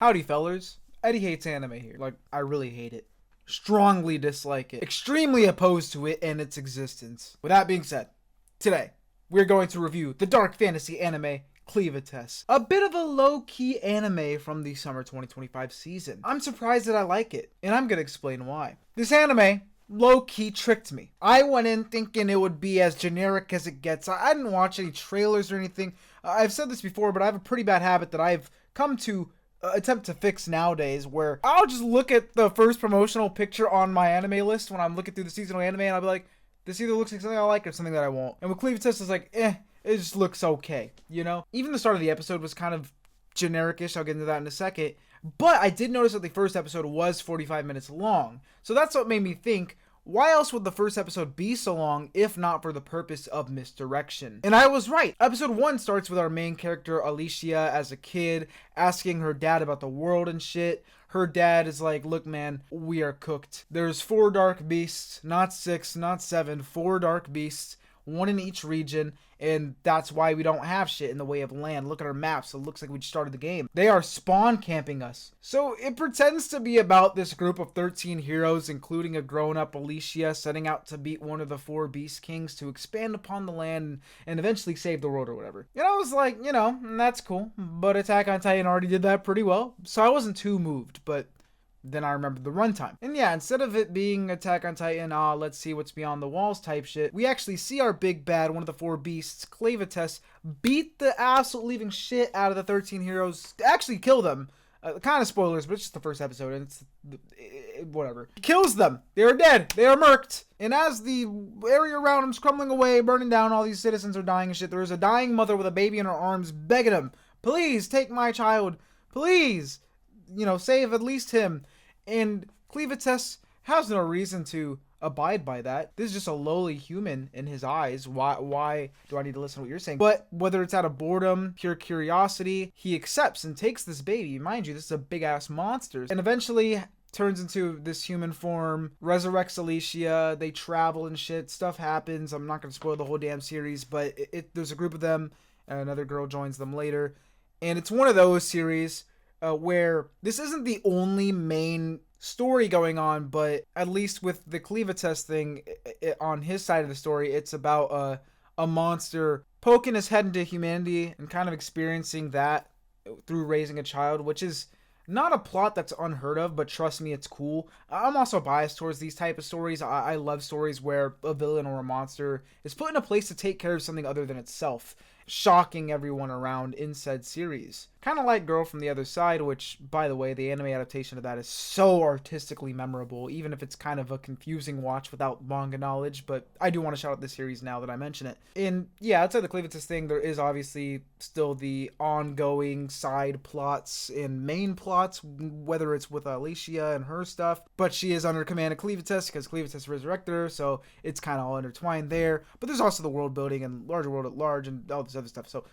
Howdy, fellers. Eddie hates anime here. Like, I really hate it. Strongly dislike it. Extremely opposed to it and its existence. With that being said, today, we're going to review the dark fantasy anime Clevatess. A bit of a low-key anime from the summer 2025 season. I'm surprised that I like it, and I'm gonna explain why. This anime low-key tricked me. I went in thinking it would be as generic as it gets. I didn't watch any trailers or anything. I've said this before, but I have a pretty bad habit that I've come to attempt to fix nowadays, where I'll just look at the first promotional picture on my anime list when I'm looking through the seasonal anime, and I'll be like, this either looks like something I like or something that I won't. And with Clevatess, it's like, it just looks okay, you know? Even the start of the episode was kind of generic-ish. I'll get into that in a second. But I did notice that the first episode was 45 minutes long. So that's what made me think, why else would the first episode be so long if not for the purpose of misdirection? And I was right. Episode 1 starts with our main character Alicia as a kid asking her dad about the world and shit. Her dad is like, look man, we are cooked. There's 4 dark beasts, not 6, not 7, 4 dark beasts, 1 in each region, and that's why we don't have shit in the way of land. Look at our maps, it looks like we just started the game. They are spawn camping us. So it pretends to be about this group of 13 heroes, including a grown-up Alicia, setting out to beat one of the 4 beast kings to expand upon the land and eventually save the world or whatever. And I was like, you know, that's cool, but Attack on Titan already did that pretty well, so I wasn't too moved, but then I remembered the runtime. And yeah, instead of it being Attack on Titan, let's see what's beyond the walls type shit, we actually see our big bad, one of the 4 beasts, Clevatess, beat the absolute living shit out of the 13 heroes, actually kill them. Kind of spoilers, but it's just the first episode, and it's whatever. Kills them. They are dead. They are murked. And as the area around them is crumbling away, burning down, all these citizens are dying and shit, there is a dying mother with a baby in her arms begging him, please take my child. Please. You know, save at least him. And Clevatess has no reason to abide by that. This is just a lowly human in his eyes. Why do I need to listen to what you're saying? But whether it's out of boredom, pure curiosity, he accepts and takes this baby. Mind you, this is a big ass monster. And eventually turns into this human form, resurrects Alicia, they travel and shit, stuff happens. I'm not going to spoil the whole damn series, but there's a group of them, and another girl joins them later. And it's one of those series where this isn't the only main story going on, but at least with the Clevatess thing, on his side of the story, it's about a monster poking his head into humanity and kind of experiencing that through raising a child, which is not a plot that's unheard of, but trust me, it's cool. I'm also biased towards these type of stories. I love stories where a villain or a monster is put in a place to take care of something other than itself, shocking everyone around in said series. Kind of like Girl from the Other Side, which, by the way, the anime adaptation of that is so artistically memorable, even if it's kind of a confusing watch without manga knowledge, but I do want to shout out this series now that I mention it. And yeah, outside the Clevatess thing, there is obviously still the ongoing side plots and main plots, whether it's with Alicia and her stuff, but she is under command of Clevatess because Clevatess resurrected her, so it's kind of all intertwined there. But there's also the world building and larger world at large and all this other stuff, so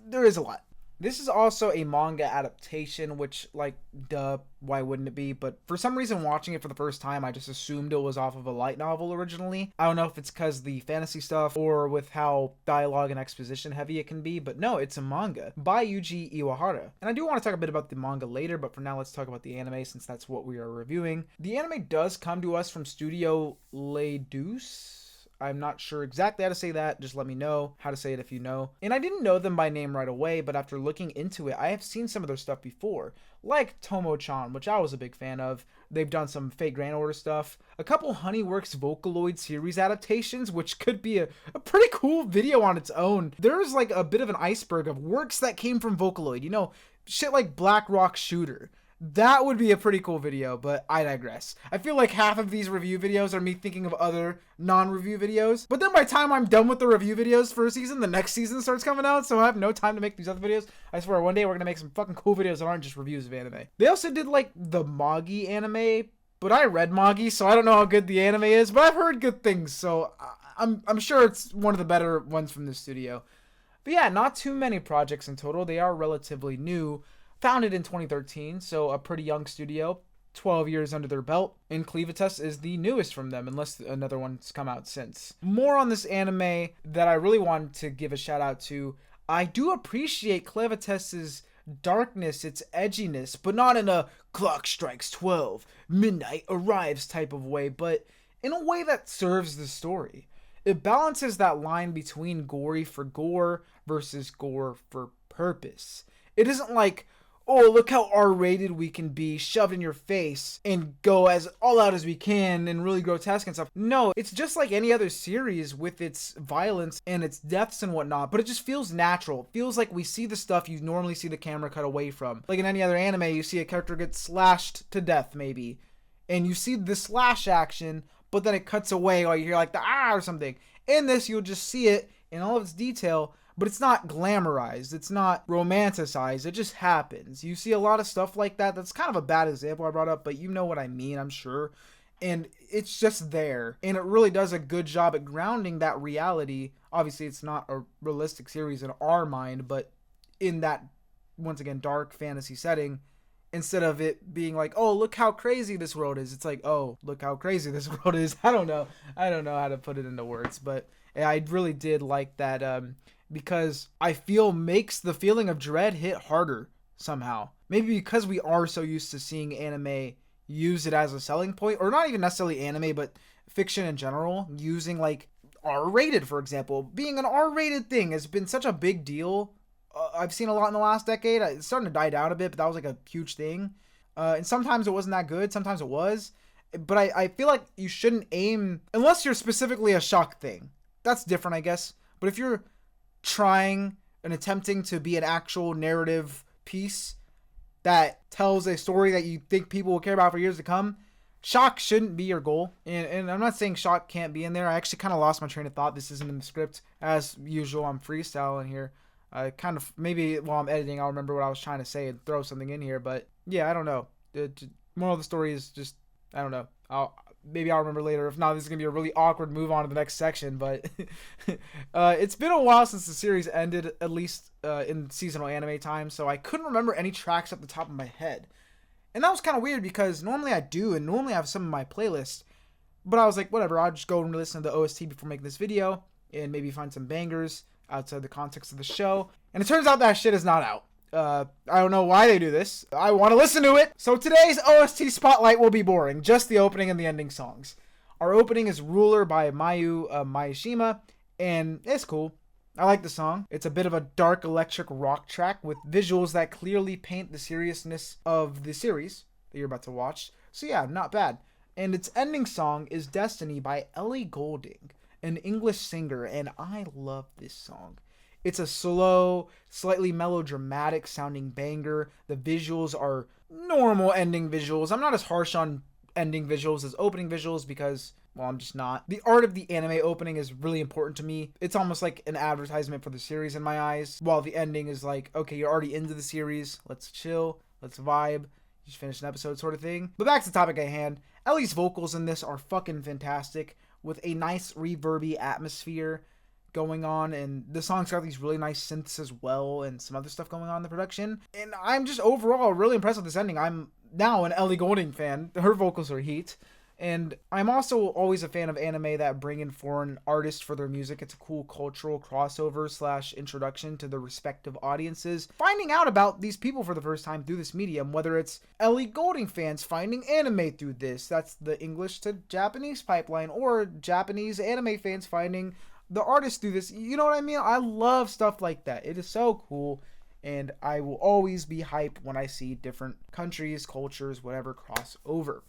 there is a lot. This is also a manga adaptation, which, like, duh, why wouldn't it be? But for some reason, watching it for the first time, I just assumed it was off of a light novel originally. I don't know if it's because the fantasy stuff or with how dialogue and exposition heavy it can be, but no, it's a manga by Yuji Iwahara. And I do want to talk a bit about the manga later, but for now, let's talk about the anime since that's what we are reviewing. The anime does come to us from Studio Leidus. I'm not sure exactly how to say that. Just let me know how to say it if you know. And I didn't know them by name right away, but after looking into it, I have seen some of their stuff before, like Tomo-chan, which I was a big fan of. They've done some Fate Grand Order stuff, a couple Honeyworks Vocaloid series adaptations, which could be a pretty cool video on its own. There's like a bit of an iceberg of works that came from Vocaloid, you know, shit like Black Rock Shooter. That would be a pretty cool video, but I digress. I feel like half of these review videos are me thinking of other non-review videos, but then by the time I'm done with the review videos for a season, the next season starts coming out, so I have no time to make these other videos. I swear, one day we're gonna make some fucking cool videos that aren't just reviews of anime. They also did, like, the Magi anime, but I read Magi, so I don't know how good the anime is, but I've heard good things, so I'm sure it's one of the better ones from this studio. But yeah, not too many projects in total. They are relatively new. Founded in 2013, so a pretty young studio, 12 years under their belt, and Clevatess is the newest from them, unless another one's come out since. More on this anime that I really wanted to give a shout out to. I do appreciate Clevatess's darkness, its edginess, but not in a clock strikes 12, midnight arrives type of way, but in a way that serves the story. It balances that line between gory for gore versus gore for purpose. It isn't like, oh, look how R-rated we can be, shoved in your face, and go as all out as we can, and really grotesque and stuff. No, it's just like any other series with its violence and its deaths and whatnot, but it just feels natural. It feels like we see the stuff you normally see the camera cut away from. Like in any other anime, you see a character get slashed to death, maybe, and you see the slash action, but then it cuts away, or you hear like the ah or something. In this, you'll just see it in all of its detail, but it's not glamorized, it's not romanticized, it just happens. You see a lot of stuff like that. That's kind of a bad example I brought up, but you know what I mean, I'm sure. And it's just there, and it really does a good job at grounding that reality. Obviously, it's not a realistic series in our mind, but in that, once again, dark fantasy setting, instead of it being like, oh, look how crazy this world is, it's like, oh, look how crazy this world is. I don't know how to put it into words, but I really did like that, because I feel makes the feeling of dread hit harder somehow. Maybe because we are so used to seeing anime use it as a selling point, or not even necessarily anime, but fiction in general, using like R-rated, for example. Being an R-rated thing has been such a big deal. I've seen a lot in the last decade. It's starting to die down a bit, but that was like a huge thing. And sometimes it wasn't that good, sometimes it was. But I feel like you shouldn't aim, unless you're specifically a shock thing. That's different, I guess. But if you're trying and attempting to be an actual narrative piece that tells a story that you think people will care about for years to come, shock shouldn't be your goal. And I'm not saying shock can't be in there. I actually kind of lost my train of thought. This isn't in the script. As usual, I'm freestyling here. I kind of, maybe while I'm editing, I'll remember what I was trying to say and throw something in here. But yeah, I don't know. Moral of the story is just, I don't know. Maybe I'll remember later. If not, this is going to be a really awkward move on to the next section. But it's been a while since the series ended, at least in seasonal anime time. So I couldn't remember any tracks off the top of my head. And that was kind of weird because normally I do, and normally I have some in my playlist. But I was like, whatever, I'll just go and listen to the OST before making this video and maybe find some bangers outside the context of the show. And it turns out that shit is not out. I don't know why they do this. I want to listen to it. So today's OST spotlight will be boring. Just the opening and the ending songs. Our opening is Ruler by Mayu Miyashima, and it's cool. I like the song. It's a bit of a dark electric rock track with visuals that clearly paint the seriousness of the series that you're about to watch. So yeah, not bad. And its ending song is Destiny by Ellie Goulding, an English singer, and I love this song. It's a slow, slightly melodramatic sounding banger. The visuals are normal ending visuals. I'm not as harsh on ending visuals as opening visuals because, well, I'm just not. The art of the anime opening is really important to me. It's almost like an advertisement for the series in my eyes, while the ending is like, okay, you're already into the series. Let's chill. Let's vibe. Just finish an episode sort of thing. But back to the topic at hand. Ellie's vocals in this are fucking fantastic with a nice reverby atmosphere going on, and the song's got these really nice synths as well and some other stuff going on in the production. And I'm just overall really impressed with this ending. I'm now an Ellie Goulding fan. Her vocals are heat. And I'm also always a fan of anime that bring in foreign artists for their music. It's a cool cultural crossover / introduction to the respective audiences, finding out about these people for the first time through this medium, whether it's Ellie Goulding fans finding anime through this, that's the English to Japanese pipeline, or Japanese anime fans finding the artist through this. You know what I mean? I love stuff like that. It is so cool, and I will always be hyped when I see different countries, cultures, whatever cross over.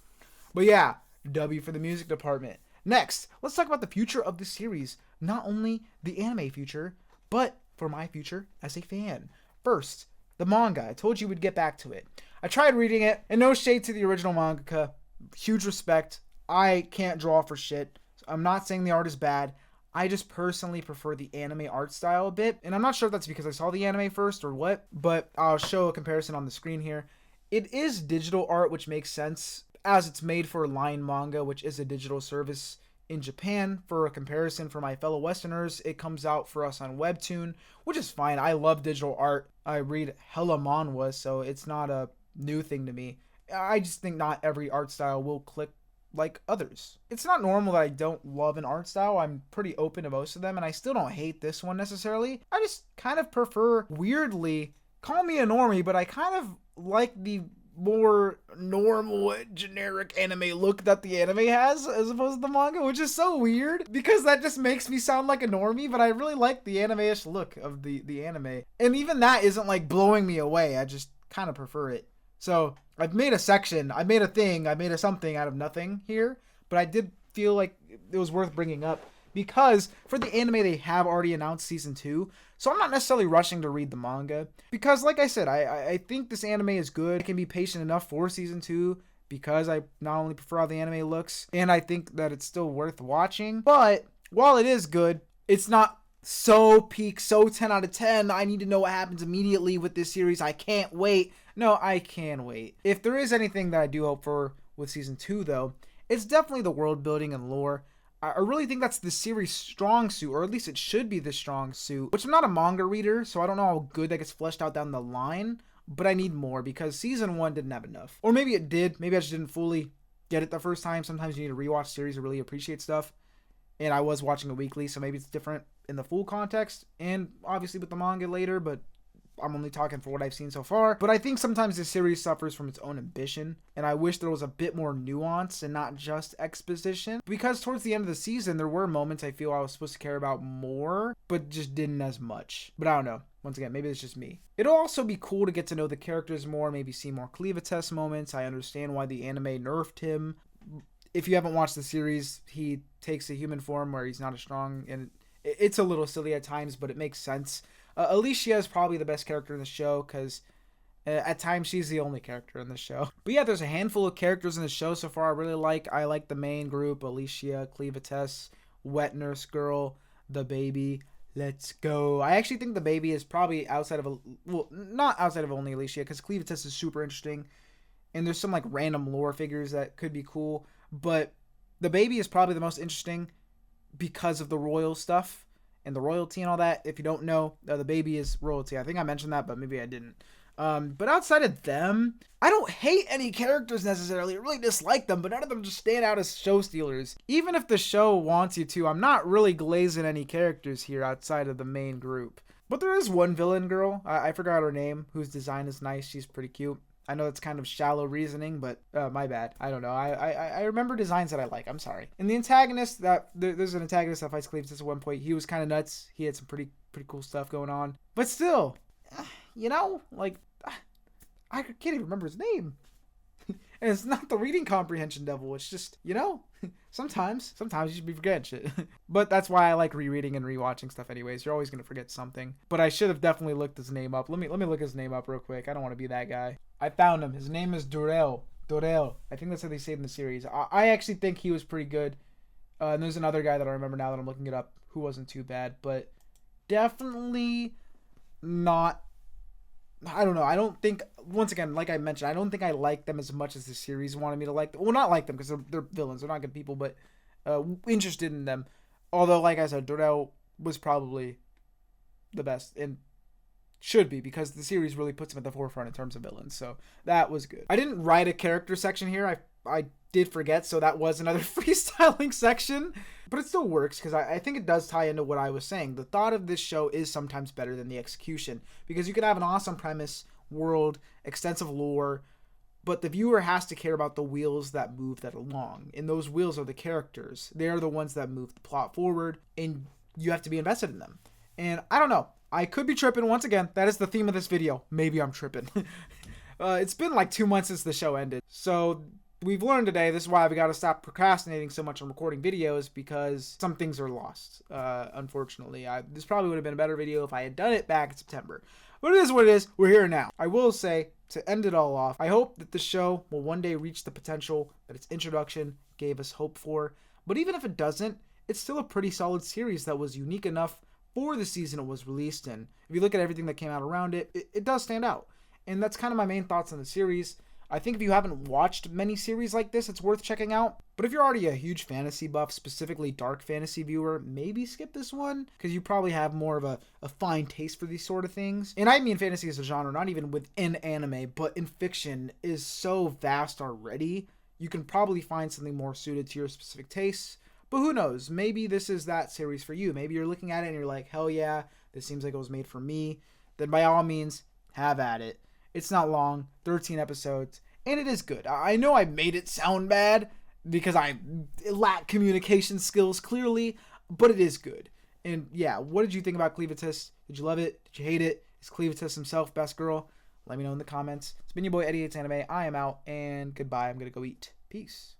But yeah, W for the music department. Next, let's talk about the future of the series. Not only the anime future, but for my future as a fan. First, the manga. I told you we'd get back to it. I tried reading it, and no shade to the original mangaka. Huge respect. I can't draw for shit. I'm not saying the art is bad. I just personally prefer the anime art style a bit, and I'm not sure if that's because I saw the anime first or what, but I'll show a comparison on the screen here. It is digital art, which makes sense, as it's made for Line Manga, which is a digital service in Japan. For a comparison for my fellow Westerners, it comes out for us on Webtoon, which is fine. I love digital art. I read hella manhwa, so it's not a new thing to me. I just think not every art style will click like others. It's not normal that I don't love an art style. I'm pretty open to most of them, and I still don't hate this one necessarily. I just kind of prefer, weirdly, call me a normie, but I kind of like the more normal generic anime look that the anime has as opposed to the manga, which is so weird because that just makes me sound like a normie, but I really like the anime-ish look of the anime. And even that isn't like blowing me away. I just kind of prefer it. So I've made a section, I made a thing, I made a something out of nothing here, but I did feel like it was worth bringing up because for the anime they have already announced season 2, so I'm not necessarily rushing to read the manga because like I said, I think this anime is good. I can be patient enough for season 2 because I not only prefer how the anime looks and I think that it's still worth watching, but while it is good, it's not so peak, so 10 out of 10. I need to know what happens immediately with this series. I can't wait. No, I can wait. If there is anything that I do hope for with season 2 though, it's definitely the world building and lore. I really think that's the series' strong suit, or at least it should be the strong suit, which I'm not a manga reader, so I don't know how good that gets fleshed out down the line, but I need more because season 1 didn't have enough. Or maybe it did. Maybe I just didn't fully get it the first time. Sometimes you need to rewatch series to really appreciate stuff, and I was watching it weekly, so maybe it's different in the full context, and obviously with the manga later, but I'm only talking for what I've seen so far. But I think sometimes this series suffers from its own ambition, and I wish there was a bit more nuance and not just exposition. Because towards the end of the season, there were moments I feel I was supposed to care about more, but just didn't as much. But I don't know. Once again, maybe it's just me. It'll also be cool to get to know the characters more, maybe see more Clevatess moments. I understand why the anime nerfed him. If you haven't watched the series, he takes a human form where he's not as strong, and it's a little silly at times, but it makes sense. Alicia is probably the best character in the show because at times she's the only character in the show. But yeah, there's a handful of characters in the show so far I really like. I like the main group: Alicia, Clevatess, Wet Nurse Girl, the baby. Let's go. I actually think the baby is probably outside of not outside of only Alicia, because Clevatess is super interesting, and there's some like random lore figures that could be cool. But the baby is probably the most interesting because of the royal stuff and the royalty and all that. If you don't know, the baby is royalty. I think I mentioned that, but maybe I didn't. But outside of them, I don't hate any characters necessarily. I really dislike them, but none of them just stand out as show stealers. Even if the show wants you to, I'm not really glazing any characters here outside of the main group. But there is one villain girl, I forgot her name, whose design is nice. She's pretty cute. I know that's kind of shallow reasoning, but my bad. I don't know. I remember designs that I like. I'm sorry. And the antagonist, there's an antagonist that fights Cleavus at one point. He was kind of nuts. He had some pretty cool stuff going on. But still, you know, like, I can't even remember his name. And it's not the reading comprehension devil. It's just, you know, sometimes you should be forgetting shit. But that's why I like rereading and rewatching stuff anyways. You're always going to forget something. But I should have definitely looked his name up. Let me look his name up real quick. I don't want to be that guy. I found him. His name is Dorel. I think that's how they say it in the series. I actually think he was pretty good. And there's another guy that I remember now that I'm looking it up who wasn't too bad. But definitely not... I don't know. I don't think, once again, like I mentioned, I don't think I like them as much as the series wanted me to like them. Well, not like them because they're villains. They're not good people, but interested in them. Although, like I said, Dorel was probably the best and should be because the series really puts him at the forefront in terms of villains. So that was good. I didn't write a character section here. I did forget, so that was another freestyling section. But it still works because I think it does tie into what I was saying. The thought of this show is sometimes better than the execution because you can have an awesome premise, world, extensive lore, but the viewer has to care about the wheels that move that along. And those wheels are the characters. They are the ones that move the plot forward, and you have to be invested in them. And I don't know. I could be tripping once again. That is the theme of this video. Maybe I'm tripping. It's been like 2 months since the show ended. So we've learned today, this is why we got to stop procrastinating so much on recording videos because some things are lost, unfortunately. This probably would have been a better video if I had done it back in September. But it is what it is. We're here now. I will say, to end it all off, I hope that the show will one day reach the potential that its introduction gave us hope for. But even if it doesn't, it's still a pretty solid series that was unique enough for the season it was released in. If you look at everything that came out around it, it does stand out. And that's kind of my main thoughts on the series. I think if you haven't watched many series like this, it's worth checking out. But if you're already a huge fantasy buff, specifically dark fantasy viewer, maybe skip this one, because you probably have more of a fine taste for these sort of things. And I mean fantasy as a genre, not even within anime, but in fiction is so vast already. You can probably find something more suited to your specific tastes. But who knows? Maybe this is that series for you. Maybe you're looking at it and you're like, hell yeah, this seems like it was made for me. Then by all means, have at it. It's not long, 13 episodes, and it is good. I know I made it sound bad because I lack communication skills clearly, but it is good. And yeah, what did you think about Clevatess? Did you love it? Did you hate it? Is Clevatess himself best girl? Let me know in the comments. It's been your boy Eddie Hates Anime. I am out, and goodbye. I'm gonna go eat. Peace.